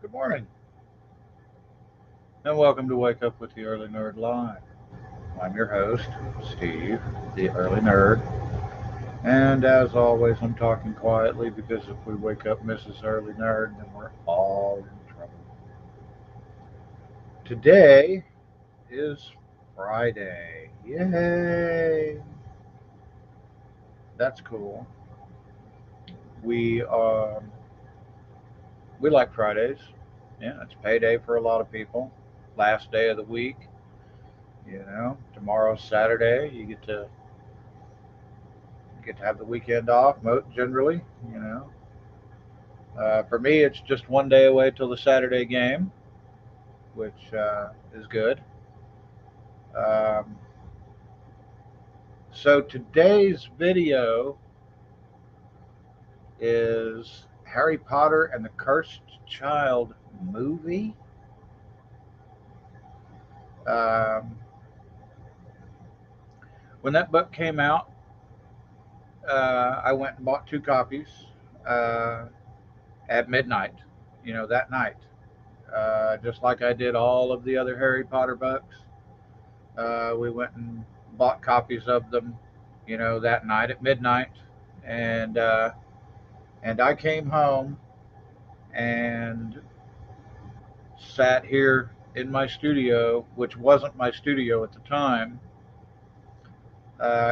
Good morning, and welcome to Wake Up with the Early Nerd Live. I'm your host, Steve, the Early Nerd, and as always, I'm talking quietly because if we wake up Mrs. Early Nerd, then we're all in trouble. Today is Friday. Yay! That's cool. We um, we like Fridays. Yeah, it's payday for a lot of people. Last day of the week. Tomorrow's Saturday. You get to have the weekend off, generally. You know, for me, it's just one day away till the Saturday game, which is good. Um, so today's video is Harry Potter and the Cursed Child movie. Um, when that book came out, I went and bought two copies uh, at midnight. That night, just like I did all of the other Harry Potter books. We went and bought copies of them, that night at midnight, and I came home and sat here in my studio, which wasn't my studio at the time,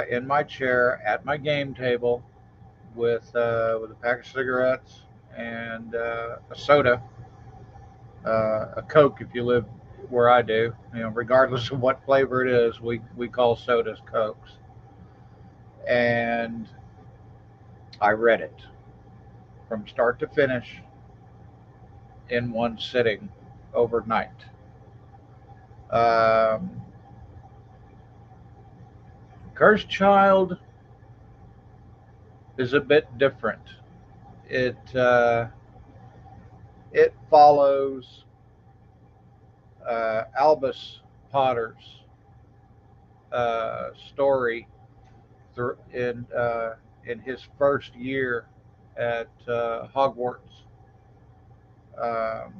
in my chair at my game table with a pack of cigarettes and a soda, a Coke if you live where I do. Regardless of what flavor it is, we call sodas Cokes. And I read it from start to finish in one sitting overnight. Um, Cursed Child is a bit different. It follows Albus Potter's story in his first year at Hogwarts. Um,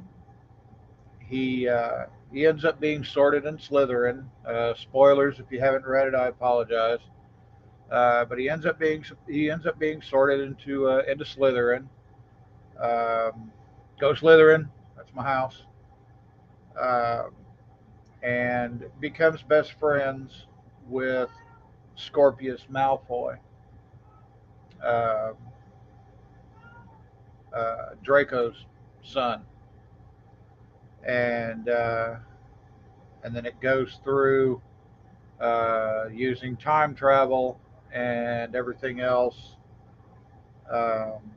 he ends up being sorted in Slytherin. Spoilers if you haven't read it, I apologize. But he ends up being sorted into Slytherin. Go Slytherin. That's my house. Um, and becomes best friends with Scorpius Malfoy, uh, Draco's son, and and then it goes through using time travel and everything else. Um,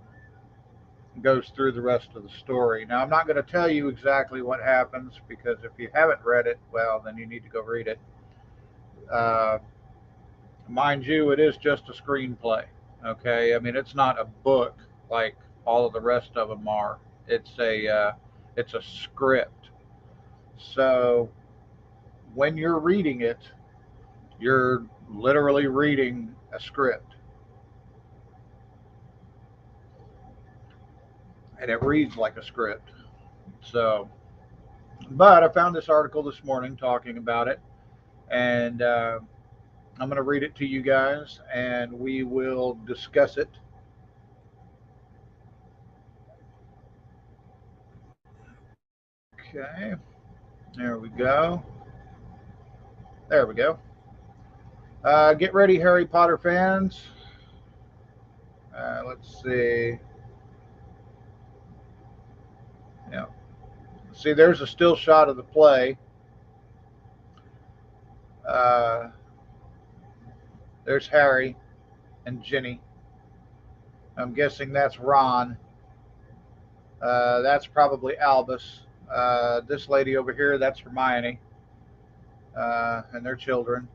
Goes through the rest of the story. Now, I'm not going to tell you exactly what happens because if you haven't read it, well, then you need to go read it. Uh, Mind you, it is just a screenplay. Okay, I mean it's not a book like all of the rest of them are. It's a script. So when you're reading it, you're literally reading a script, and it reads like a script. So, but I found this article this morning talking about it, and I'm going to read it to you guys, and we will discuss it. Okay, there we go. There we go. Get ready, Harry Potter fans. Let's see. Yeah. See, there's a still shot of the play. Uh, there's Harry and Ginny. I'm guessing that's Ron. That's probably Albus. This lady over here, that's Hermione, and their children.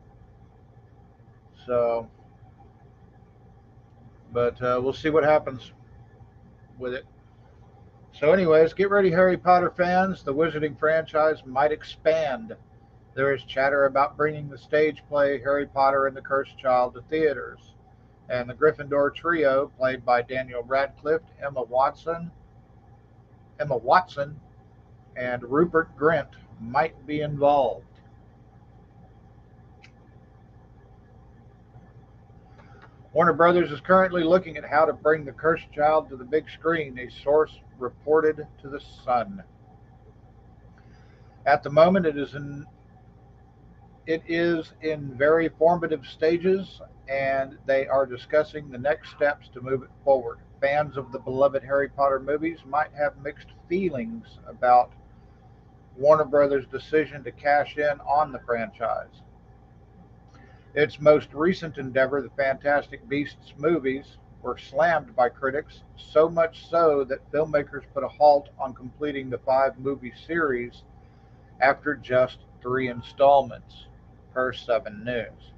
So, but we'll see what happens with it. So, anyways, get ready, Harry Potter fans. The Wizarding franchise might expand. There is chatter about bringing the stage play Harry Potter and the Cursed Child to theaters. And the Gryffindor trio, played by Daniel Radcliffe, Emma Watson, and Rupert Grint, might be involved. Warner Brothers is currently looking at how to bring the Cursed Child to the big screen, a source reported to The Sun. At the moment, it is in very formative stages, and they are discussing the next steps to move it forward. Fans of the beloved Harry Potter movies might have mixed feelings about Warner Brothers' decision to cash in on the franchise. Its most recent endeavor, the Fantastic Beasts movies, were slammed by critics, so much so that filmmakers put a halt on completing the 5-movie series after just 3 installments, per 7 News.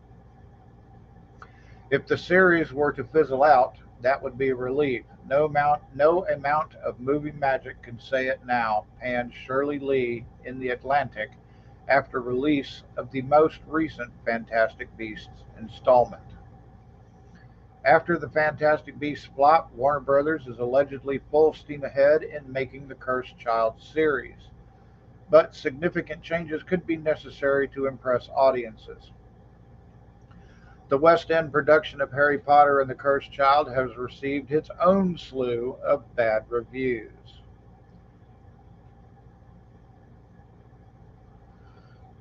If the series were to fizzle out, that would be a relief. No amount of movie magic can say it now, panned Shirley Lee in The Atlantic after release of the most recent Fantastic Beasts installment. After the Fantastic Beasts flop, Warner Brothers is allegedly full steam ahead in making the Cursed Child series, but significant changes could be necessary to impress audiences. The West End production of Harry Potter and the Cursed Child has received its own slew of bad reviews.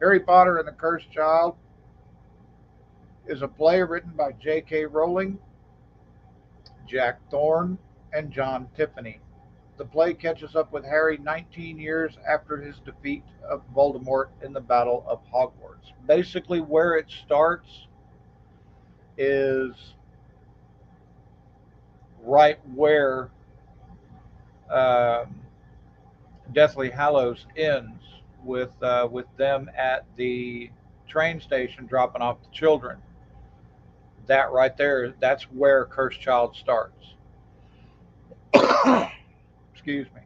Harry Potter and the Cursed Child is a play written by J.K. Rowling, Jack Thorne, and John Tiffany. The play catches up with Harry 19 years after his defeat of Voldemort in the Battle of Hogwarts. Basically, where it starts is right where Deathly Hallows ends, with them at the train station dropping off the children. That right there, that's where Cursed Child starts. Excuse me.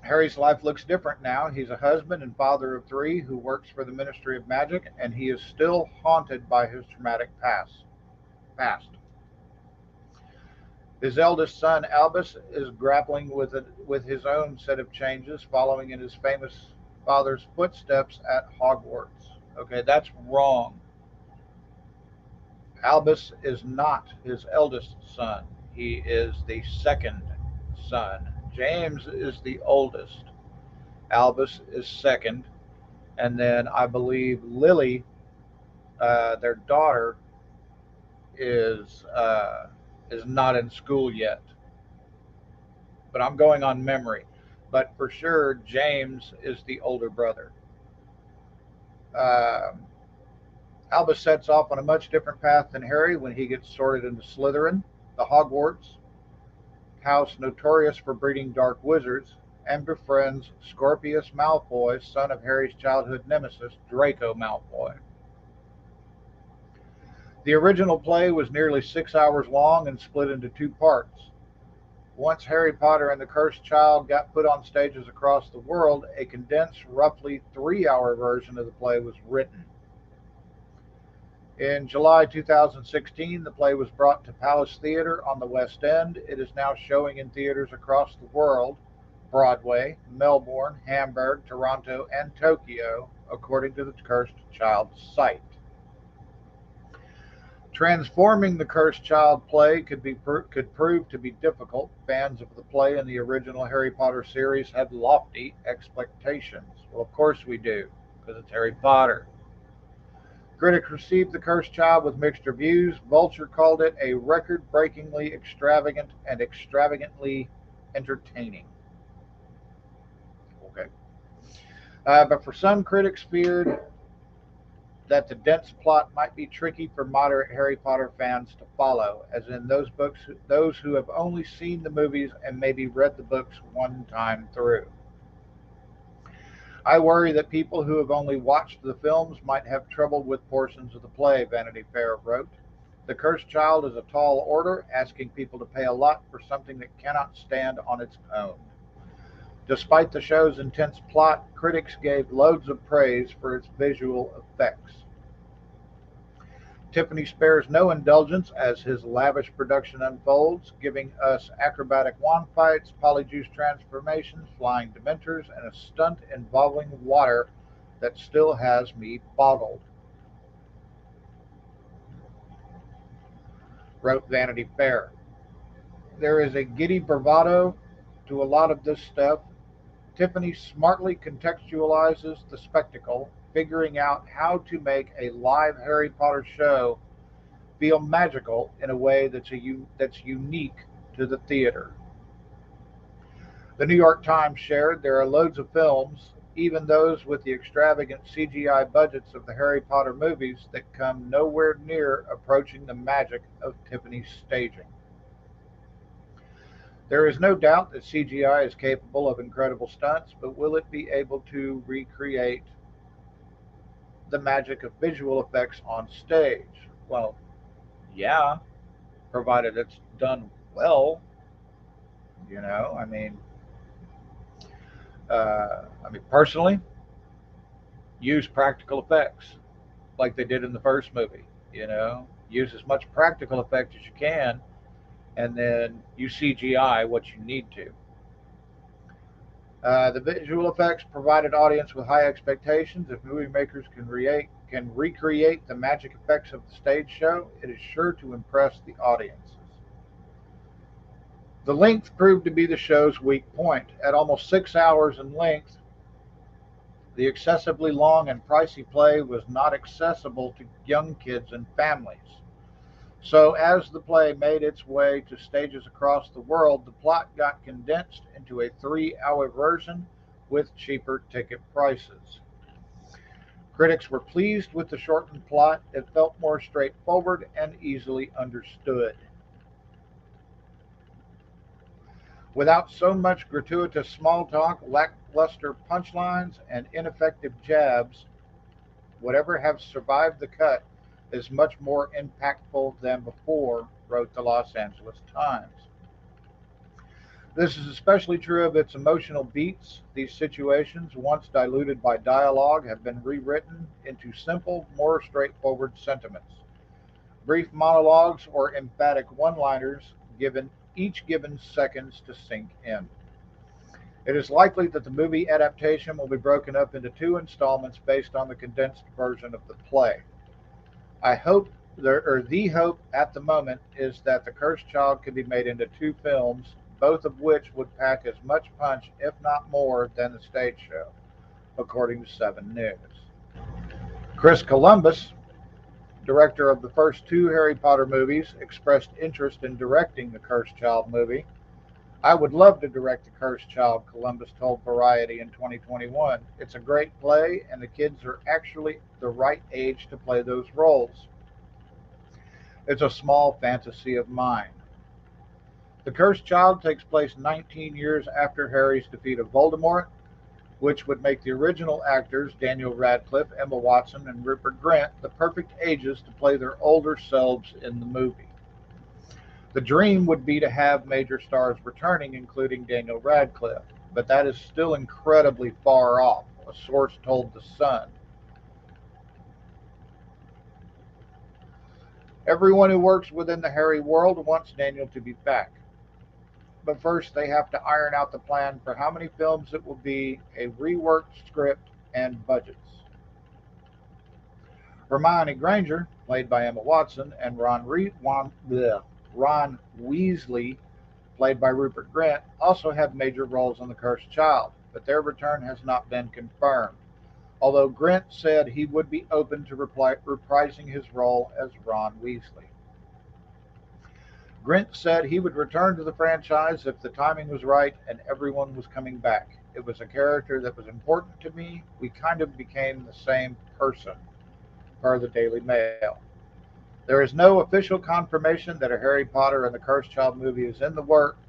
Harry's life looks different now. He's a husband and father of 3 who works for the Ministry of Magic, and he is still haunted by his traumatic past. His eldest son, Albus, is grappling with his own set of changes, following in his famous father's footsteps at Hogwarts. Okay, that's wrong. Albus is not his eldest son. He is the second son. James is the oldest. Albus is second. And then I believe Lily, their daughter, is not in school yet. But I'm going on memory. But for sure, James is the older brother. Albus sets off on a much different path than Harry when he gets sorted into Slytherin, the Hogwarts house notorious for breeding dark wizards, and befriends Scorpius Malfoy, son of Harry's childhood nemesis, Draco Malfoy. The original play was nearly 6 hours long and split into 2 parts. Once Harry Potter and the Cursed Child got put on stages across the world, a condensed, roughly 3-hour version of the play was written. In July 2016, the play was brought to Palace Theatre on the West End. It is now showing in theaters across the world: Broadway, Melbourne, Hamburg, Toronto, and Tokyo, according to the Cursed Child site. Transforming the Cursed Child play could prove to be difficult. Fans of the play and the original Harry Potter series had lofty expectations. Well, of course we do, because it's Harry Potter. Critics received The Cursed Child with mixed reviews. Vulture called it a record-breakingly extravagant and extravagantly entertaining. Okay. But for some, critics feared that the dense plot might be tricky for moderate Harry Potter fans to follow, as in those who have only seen the movies and maybe read the books one time through. I worry that people who have only watched the films might have trouble with portions of the play, Vanity Fair wrote. The Cursed Child is a tall order, asking people to pay a lot for something that cannot stand on its own. Despite the show's intense plot, critics gave loads of praise for its visual effects. Tiffany spares no indulgence as his lavish production unfolds, giving us acrobatic wand fights, polyjuice transformations, flying dementors, and a stunt involving water that still has me boggled, wrote Vanity Fair. There is a giddy bravado to a lot of this stuff. Tiffany smartly contextualizes the spectacle, figuring out how to make a live Harry Potter show feel magical in a way that's unique to the theater. The New York Times shared there are loads of films, even those with the extravagant CGI budgets of the Harry Potter movies, that come nowhere near approaching the magic of Tiffany's staging. There is no doubt that CGI is capable of incredible stunts, but will it be able to recreate the magic of visual effects on stage? Well, yeah, provided it's done well. You know, personally, use practical effects like they did in the first movie. You know, use as much practical effect as you can, and then you CGI what you need to. The visual effects provided audience with high expectations. If movie makers can recreate the magic effects of the stage show, it is sure to impress the audiences. The length proved to be the show's weak point. At almost 6 hours in length, the excessively long and pricey play was not accessible to young kids and families. So, as the play made its way to stages across the world, the plot got condensed into a 3 hour version with cheaper ticket prices. Critics were pleased with the shortened plot. It felt more straightforward and easily understood. Without so much gratuitous small talk, lackluster punchlines, and ineffective jabs, whatever has survived the cut is much more impactful than before, wrote the Los Angeles Times. This is especially true of its emotional beats. These situations, once diluted by dialogue, have been rewritten into simple, more straightforward sentiments. Brief monologues or emphatic one-liners given seconds to sink in. It is likely that the movie adaptation will be broken up into 2 installments based on the condensed version of the play. I hope the hope at the moment is that The Cursed Child could be made into 2 films, both of which would pack as much punch, if not more, than the stage show, according to 7 News. Chris Columbus, director of the first 2 Harry Potter movies, expressed interest in directing the Cursed Child movie. I would love to direct The Cursed Child, Columbus told Variety in 2021. It's a great play, and the kids are actually the right age to play those roles. It's a small fantasy of mine. The Cursed Child takes place 19 years after Harry's defeat of Voldemort, which would make the original actors, Daniel Radcliffe, Emma Watson, and Rupert Grint, the perfect ages to play their older selves in the movie. The dream would be to have major stars returning, including Daniel Radcliffe, but that is still incredibly far off, a source told The Sun. Everyone who works within the Harry world wants Daniel to be back. But first, they have to iron out the plan for how many films it will be, a reworked script, and budgets. Hermione Granger, played by Emma Watson, and Ron Weasley, played by Rupert Grint, also have major roles in The Cursed Child, but their return has not been confirmed, although Grint said he would be open to reprising his role as Ron Weasley. Grint said he would return to the franchise if the timing was right and everyone was coming back. It was a character that was important to me. We kind of became the same person, per the Daily Mail. There is no official confirmation that a Harry Potter and the Cursed Child movie is in the works,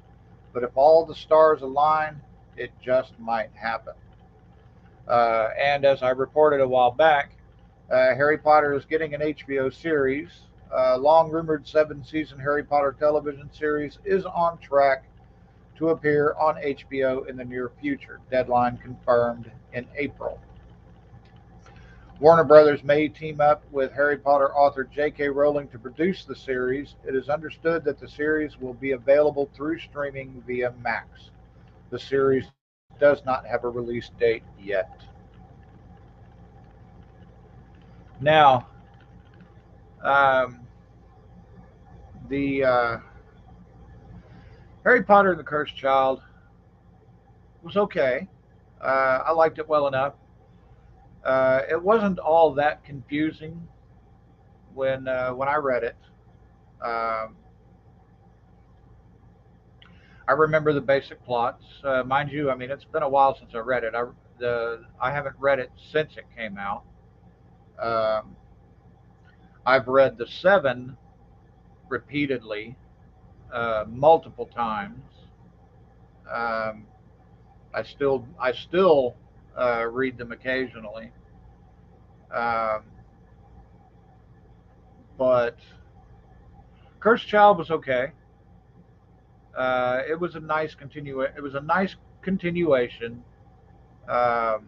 but if all the stars align, it just might happen. And as I reported a while back, Harry Potter is getting an HBO series. Long rumored 7-season Harry Potter television series is on track to appear on HBO in the near future. Deadline confirmed in April. Warner Brothers may team up with Harry Potter author J.K. Rowling to produce the series. It is understood that the series will be available through streaming via Max. The series does not have a release date yet. Now, the Harry Potter and the Cursed Child was okay. I liked it well enough. It wasn't all that confusing when I read it. Um, I remember the basic plots, mind you. I mean, it's been a while since I read it. I haven't read it since it came out. Um, I've read the seven repeatedly, multiple times. Um, I still read them occasionally, um, but Cursed Child was okay. It was a nice It was a nice continuation. Um,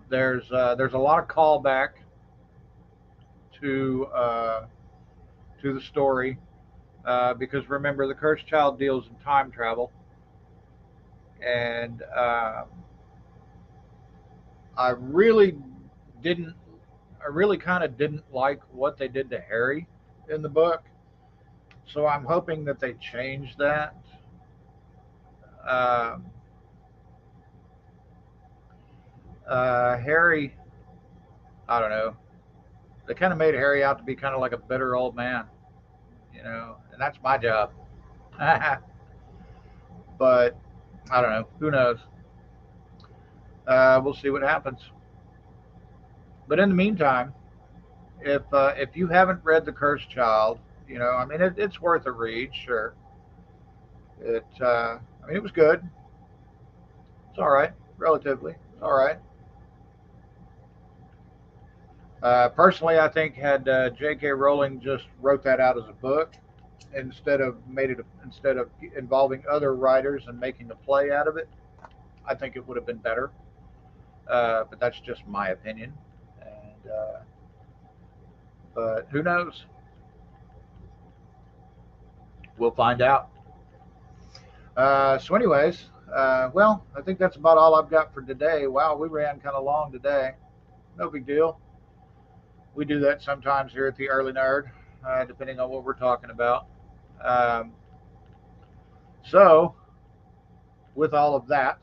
there's a lot of callback to the story, because remember the Cursed Child deals in time travel, and I really didn't. I really kind of didn't like what they did to Harry in the book, so I'm hoping that they change that. Um, Harry, I don't know. They kind of made Harry out to be kind of like a bitter old man, and that's my job. But I don't know. Who knows? We'll see what happens. But in the meantime, if you haven't read The Cursed Child, I mean, it's worth a read. Sure, I mean, it was good. It's all right, relatively. It's all right. Personally, I think had J.K. Rowling just wrote that out as a book instead of involving other writers and making a play out of it, I think it would have been better. But that's just my opinion. And but who knows? We'll find out. Anyways, well, I think that's about all I've got for today. Wow, we ran kind of long today. No big deal. We do that sometimes here at the Early Nerd, depending on what we're talking about. Um, so, with all of that,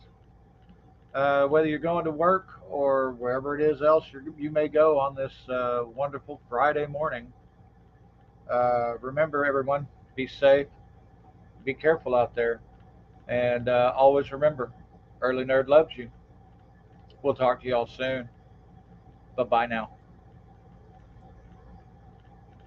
whether you're going to work or wherever it is else you may go on this wonderful Friday morning, remember, everyone, be safe, be careful out there, and always remember, Early Nerd loves you. We'll talk to you all soon. Bye bye now.